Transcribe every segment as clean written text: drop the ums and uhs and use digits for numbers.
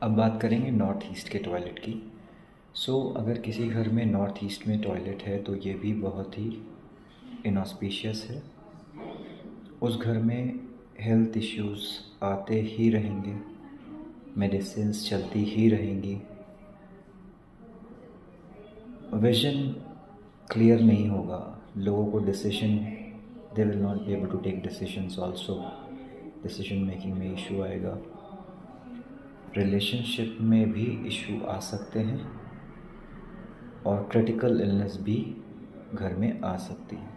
अब बात करेंगे नॉर्थ ईस्ट के टॉयलेट की। अगर किसी घर में नॉर्थ ईस्ट में टॉयलेट है तो ये भी बहुत ही इनऑस्पिशियस है। उस घर में हेल्थ इश्यूज़ आते ही रहेंगे, मेडिसिन्स चलती ही रहेंगी, विज़न क्लियर नहीं होगा, लोगों को decision they will not be able to take decisions also, decision making में इशू आएगा, रिलेशनशिप में भी इशू आ सकते हैं और क्रिटिकल इलनेस भी घर में आ सकती है।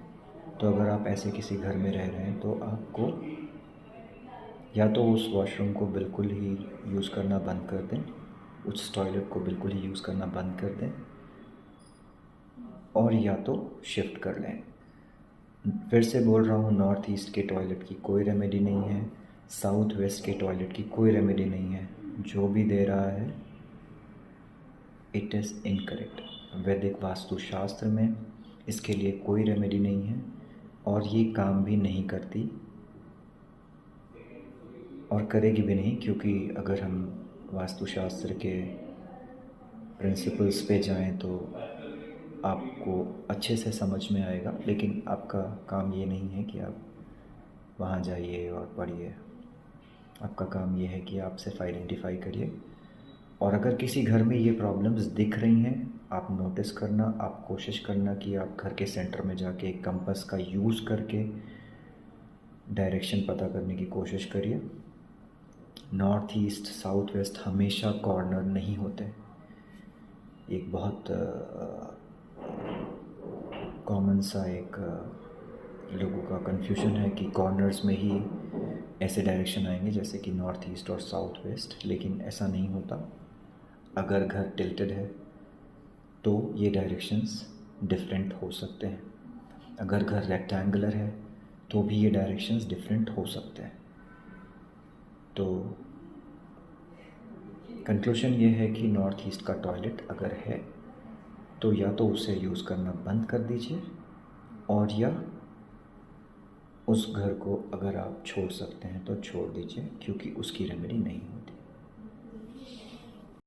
तो अगर आप ऐसे किसी घर में रह रहे हैं तो आपको या तो उस वॉशरूम को बिल्कुल ही यूज़ करना बंद कर दें, उस टॉयलेट को बिल्कुल ही यूज़ करना बंद कर दें और या तो शिफ्ट कर लें। फिर से बोल रहा हूँ, नॉर्थ ईस्ट के टॉयलेट की कोई रेमेडी नहीं है, साउथ वेस्ट के टॉयलेट की कोई रेमेडी नहीं है। जो भी दे रहा है इट इज़ इनकरेक्ट। वैदिक वास्तुशास्त्र में इसके लिए कोई रेमेडी नहीं है और ये काम भी नहीं करती और करेगी भी नहीं, क्योंकि अगर हम वास्तुशास्त्र के प्रिंसिपल्स पे जाएं तो आपको अच्छे से समझ में आएगा। लेकिन आपका काम ये नहीं है कि आप वहाँ जाइए और पढ़िए, आपका काम ये है कि आप सिर्फ आइडेंटिफाई करिए। और अगर किसी घर में ये प्रॉब्लम्स दिख रही हैं, आप नोटिस करना, आप कोशिश करना कि आप घर के सेंटर में जाके एक कंपास का यूज़ करके डायरेक्शन पता करने की कोशिश करिए। नॉर्थ ईस्ट साउथ वेस्ट हमेशा कॉर्नर नहीं होते। एक बहुत कॉमन सा एक लोगों का कन्फ्यूजन है कि कॉर्नर्स में ही ऐसे डायरेक्शन आएंगे जैसे कि नॉर्थ ईस्ट और साउथ वेस्ट, लेकिन ऐसा नहीं होता। अगर घर टिल्टेड है तो ये डायरेक्शंस डिफरेंट हो सकते हैं। अगर घर रेक्टेंगुलर है तो भी ये डायरेक्शंस डिफरेंट हो सकते हैं। तो कंक्लूजन ये है कि नॉर्थ ईस्ट का टॉयलेट अगर है तो या तो उसे यूज़ करना बंद कर दीजिए और या उस घर को अगर आप छोड़ सकते हैं तो छोड़ दीजिए, क्योंकि उसकी रेमेडी नहीं होगी।